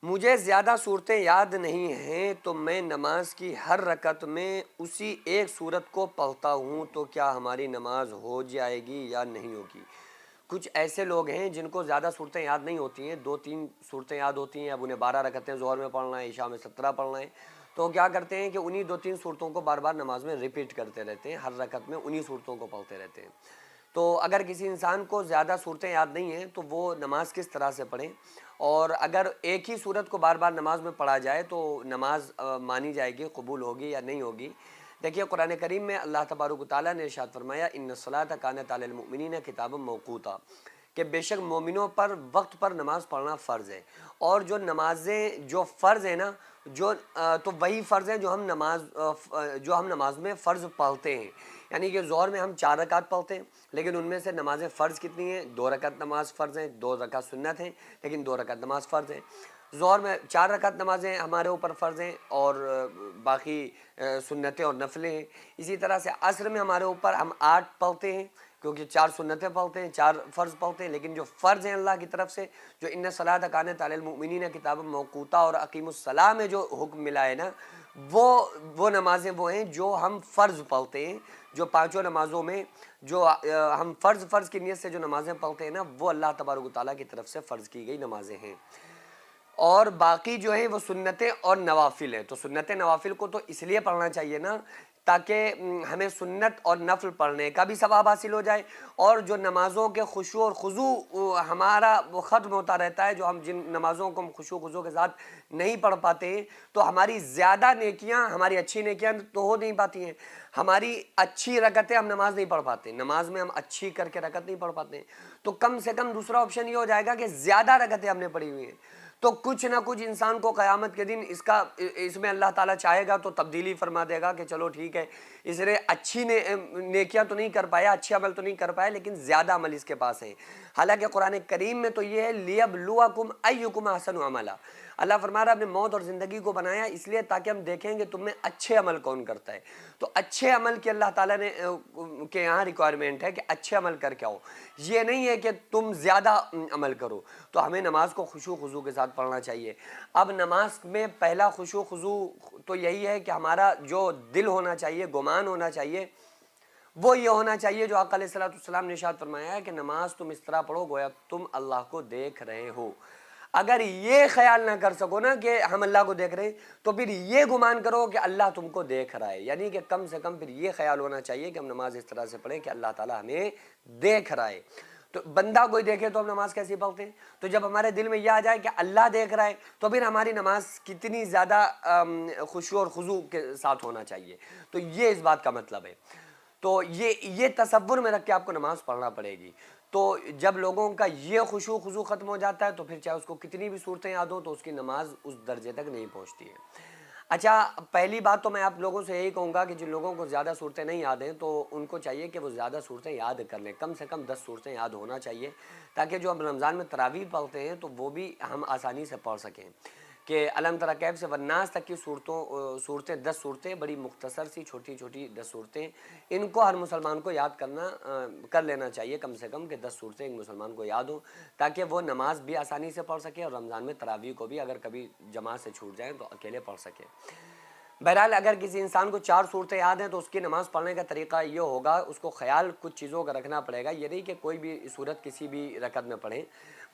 मुझे ज़्यादा सूरतें याद नहीं हैं, तो मैं नमाज की हर रकत में उसी एक सूरत को पढ़ता हूँ, तो क्या हमारी नमाज हो जाएगी या नहीं होगी। कुछ ऐसे लोग हैं जिनको ज़्यादा सूरतें याद नहीं होती हैं, 2-3 सूरतें याद होती हैं। अब उन्हें 12 रकतें ज़ोहर में पढ़ना है, इशा में 17 पढ़ना है, तो क्या करते हैं कि उन्हीं 2-3 सूरतों को बार बार नमाज में रिपीट करते रहते हैं, हर रकत में उन्हीं सूरतों को पढ़ते रहते हैं। तो अगर किसी इंसान को ज़्यादा सूरतें याद नहीं हैं, तो वो नमाज किस तरह से पढ़ें, और अगर एक ही सूरत को बार बार नमाज में पढ़ा जाए तो नमाज मानी जाएगी, कबूल होगी या नहीं होगी। देखिए, कुरान करीम में अल्लाह तबारक व तआला ने इरशाद फरमाया, इन्ना सलात कानत अलल मुमिनीन किताबन मौक़ूता, कि बेशक मोमिनों पर वक्त पर नमाज पढ़ना फ़र्ज़ है। और जो नमाजें जो फ़र्ज़ है ना, जो तो वही फ़र्ज़ है जो हम नमाज में फ़र्ज़ पढ़ते हैं। यानी कि ज़ोहर में हम 4 रकात पढ़ते हैं, लेकिन उनमें से नमाज़ें फ़र्ज़ कितनी हैं, 2 रकात नमाज फ़र्ज़ हैं, 2 रकात सुन्नत हैं, लेकिन 2 रकात नमाज फ़र्ज़ है। ज़ोहर में 4 रकात नमाज़ें हमारे ऊपर फ़र्ज़ हैं, और बाकी सुन्नतें और नफलें हैं। इसी तरह से असर में हमारे ऊपर हम 8 पढ़ते हैं, क्योंकि 4 सुन्नतें पढ़ते हैं, 4 फ़र्ज़ पढ़ते हैं, लेकिन जो फ़र्ज़ हैं अल्लाह की तरफ से, जो इन्ना सलात कानत अलल मुमिनीन किताबन मौक़ूता और अकीमुस्सलाह में जो हुक्म मिला है ना, वो नमाज़ें वो हैं जो हम फ़र्ज़ पढ़ते हैं। जो पाँचों नमाज़ों में जो हम फ़र्ज़ की नीयत से जो नमाज़ें पढ़ते हैं ना, वो अल्लाह तबारक व तआला की तरफ से फ़र्ज़ की गई नमाज़ें हैं। और बाकी जो है वो सुन्नतें और नवाफिल हैं। तो सुन्नतें नवाफिल को तो इसलिए पढ़ना चाहिए ना, ताकि हमें सुन्नत और नफल पढ़ने का भी सवाब हासिल हो जाए, और जो नमाज़ों के खुशू और खुजू हमारा वो ख़त्म होता रहता है। जो हम जिन नमाज़ों को हम खुशू खुजू के साथ नहीं पढ़ पाते हैं, तो हमारी ज़्यादा नेकियां, हमारी अच्छी नेकियां तो हो नहीं पाती हैं। हमारी अच्छी रकतें हम नमाज नहीं पढ़ पाते, नमाज में हम अच्छी करके रकत नहीं पढ़ पाते हैं। तो कम से कम दूसरा ऑप्शन ये हो जाएगा कि ज़्यादा रकतें हमने पढ़ी हुई हैं, तो कुछ ना कुछ इंसान को क़यामत के दिन इसमें अल्लाह ताला चाहेगा तो तब्दीली फरमा देगा कि चलो ठीक है, इसने अच्छी नेकियां तो नहीं कर पाया, अच्छे अमल तो नहीं कर पाया, लेकिन ज़्यादा अमल इसके पास है। हालांकि कुरान करीम में तो ये है, लियब्लुवकुम अय्युकुम अहसनु अमला। अल्लाह फरमा रहा है, आपने मौत और ज़िंदगी को बनाया इसलिए ताकि हम देखेंगे तुम में अच्छे अमल कौन करता है। तो अच्छे अमल की अल्लाह ताला ने के यहाँ रिक्वायरमेंट है कि अच्छे अमल करके आओ, ये नहीं है कि तुम ज़्यादा अमल करो। तो हमें नमाज को खुशू खुजू के साथ पढ़ना चाहिए। अब नमाज में पहला खुशू खुजू तो यही है कि हमारा जो दिल होना चाहिए, गुमान होना चाहिए, वो ये होना चाहिए जो आका अलैहिस्सलाम ने इरशाद फरमाया है कि नमाज तुम इस तरह पढ़ो गोया तुम अल्लाह को देख रहे हो। अगर ये ख्याल ना कर सको ना कि हम अल्लाह को देख रहे हैं, तो फिर ये गुमान करो कि अल्लाह तुमको देख रहा है। यानी कि कम से कम फिर ये ख्याल होना चाहिए कि हम नमाज इस तरह से पढ़ें कि अल्लाह ताला हमें देख रहा है। तो बंदा कोई देखे तो हम नमाज कैसे पढ़ते हैं। तो जब हमारे दिल में यह आ जाए कि अल्लाह देख रहा है, तो फिर हमारी नमाज कितनी ज़्यादा खुशू और खुजू के साथ होना चाहिए। तो ये इस बात का मतलब है। तो ये तसव्वुर में रख के आपको नमाज पढ़ना पड़ेगी। तो जब लोगों का ये खुशू खुजू ख़त्म हो जाता है, तो फिर चाहे उसको कितनी भी सूरतें याद हो, तो उसकी नमाज उस दर्जे तक नहीं पहुंचती है। अच्छा, पहली बात तो मैं आप लोगों से यही कहूँगा कि जिन लोगों को ज़्यादा सूरतें नहीं याद हैं, तो उनको चाहिए कि वो ज़्यादा सूरतें याद कर लें। कम से कम 10 सूरतें याद होना चाहिए, ताकि जो हम रमज़ान में तरावीह पढ़ते हैं तो वो भी हम आसानी से पढ़ सकें। कि अलम तरा कैफ से वन्नास तक की सूरतें 10 सूरतें, बड़ी मुख्तसर सी छोटी छोटी 10 सूरतें, इनको हर मुसलमान को याद कर लेना चाहिए। कम से कम कि 10 सूरतें एक मुसलमान को याद हो, ताकि वो नमाज भी आसानी से पढ़ सके, और रमज़ान में तरावीह को भी अगर कभी जमात से छूट जाए तो अकेले पढ़ सके। बहरहाल, अगर किसी इंसान को 4 सूरतें याद हैं, तो उसकी नमाज़ पढ़ने का तरीका ये होगा, उसको ख्याल कुछ चीज़ों का रखना पड़ेगा। ये नहीं कि कोई भी सूरत किसी भी रकत में पढ़े,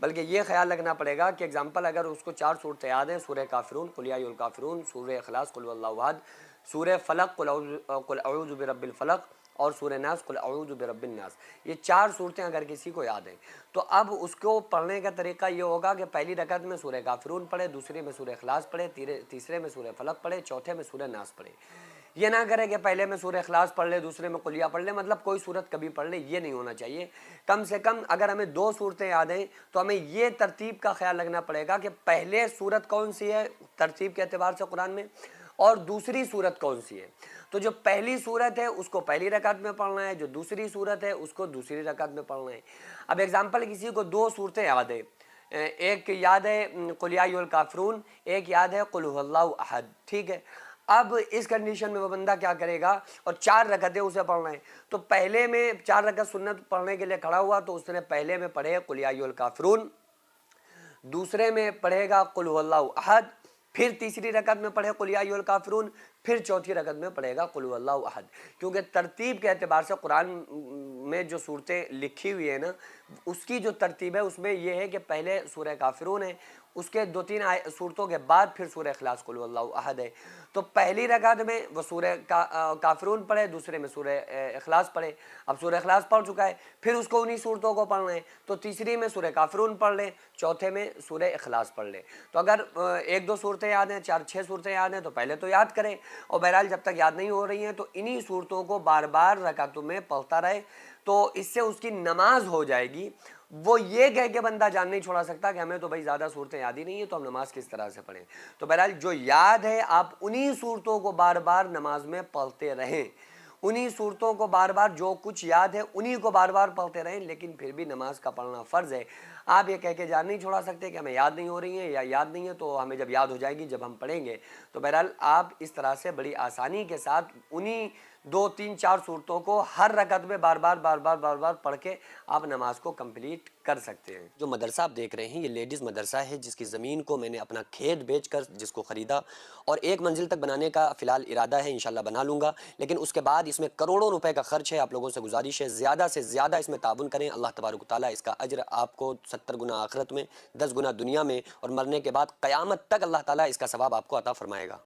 बल्कि ये ख्याल रखना पड़ेगा कि एग्जाम्पल अगर उसको 4 सूरतें याद हैं, सूरह काफिरून, कुल या अय्युहल काफिरून, सूरह इखलास, कुल हुवल्लाहु अहद, सूरह फलक, कुल अऊज़ु बिरब्बिल फलक, और सूरह नास, कुल अऊज़ु बिरब्बिन नास, ये 4 सूरतें अगर किसी को याद हैं, तो अब उसको पढ़ने का तरीका ये होगा कि पहली रकत में सूरह काफिरून पढ़े, दूसरे में सूरह इखलास पढ़े, तीसरे में सूरह फलक पढ़े, चौथे में सूरह नास पढ़े। ये ना करे कि पहले में सूरह इखलास पढ़ ले, दूसरे में कुलिया पढ़ ले, मतलब कोई सूरत कभी पढ़ ले, ये नहीं होना चाहिए। कम से कम अगर हमें 2 सूरतें याद हैं, तो हमें ये तरतीब का ख्याल रखना पड़ेगा कि पहले सूरत कौन सी है तरतीब के एतबार से कुरान में, और दूसरी सूरत कौन सी है। तो जो पहली सूरत है उसको पहली रकात में पढ़ना है, जो दूसरी सूरत है उसको दूसरी रकात में पढ़ना है। अब एग्जाम्पल, किसी को 2 सूरतें याद है, एक याद है कुल या अय्युहल काफिरून, एक याद है कुल हुवल्लाहु अहद, ठीक है। अब इस कंडीशन में वो बंदा क्या करेगा, और 4 रकतें उसे पढ़ना है, तो पहले में 4 रकत सुन्नत पढ़ने के लिए खड़ा हुआ, तो उसने पहले में पढ़े कुल या अय्युहल काफिरून, दूसरे में पढ़ेगा कुल हुवल्लाहु अहद, फिर तीसरी रकत में पढ़े कुल या अय्युहल काफिरून, फिर चौथी रकत में पढ़ेगा कुल हुवल्लाहु अहद। क्योंकि तरतीब के एतबार से कुरान में जो सूरतें लिखी हुई है ना, उसकी जो तरतीब है उसमें यह है कि पहले सूरह काफिरून है, उसके 2-3 सूरतों के बाद फिर सूरह इखलास कुल हुवल्लाहु अहद है। तो पहली रकात में वो सूरह काफिरून पढ़े, दूसरे में सूरह इखलास पढ़े। अब सूरह इखलास पढ़ चुका है, फिर उसको उन्हीं सूरतों को पढ़ना है, तो तीसरी में सूरह काफिरून पढ़ ले, चौथे में सूरह इखलास पढ़ ले। तो अगर 1-2 सूरतें याद हैं, 4-6 सूरतें याद हैं तो पहले तो याद करें, और बहरहाल जब तक याद नहीं हो रही हैं तो इन्हीं सूरतों को बार बार रकातों में पढ़ता रहे, तो इससे उसकी नमाज हो जाएगी। वो ये कह के बंदा जान नहीं छोड़ा सकता कि हमें तो भाई ज़्यादा सूरतें याद ही नहीं है, तो हम नमाज किस तरह से पढ़ें। तो बहरहाल जो याद है आप उन्हीं सूरतों को बार बार नमाज में पढ़ते रहें, उन्हीं सूरतों को बार बार, जो कुछ याद है उन्हीं को बार बार पढ़ते रहें, लेकिन फिर भी नमाज का पढ़ना फ़र्ज़ है। आप ये कह के जान नहीं छोड़ा सकते कि हमें याद नहीं हो रही है या याद नहीं है, तो हमें जब याद हो जाएगी जब हम पढ़ेंगे। तो बहरहाल आप इस तरह से बड़ी आसानी के साथ उन्हीं 2-3-4 सूरतों को हर रकत में बार बार पढ़ के आप नमाज को कंप्लीट कर सकते हैं। जो मदरसा आप देख रहे हैं ये लेडीज़ मदरसा है, जिसकी ज़मीन को मैंने अपना खेत बेचकर जिसको ख़रीदा, और 1 मंजिल तक बनाने का फ़िलहाल इरादा है, इंशाल्लाह बना लूँगा। लेकिन उसके बाद इसमें करोड़ों रुपए का खर्च है। आप लोगों से गुजारिश है ज़्यादा से ज़्यादा इसमें ताबुन करें। अल्लाह तबारक व तआला इसका अज्र आपको 70 गुना आखिरत में, 10 गुना दुनिया में, और मरने के बाद क़यामत तक अल्लाह ताला इसका सवाब आपको अता फ़रमाएगा।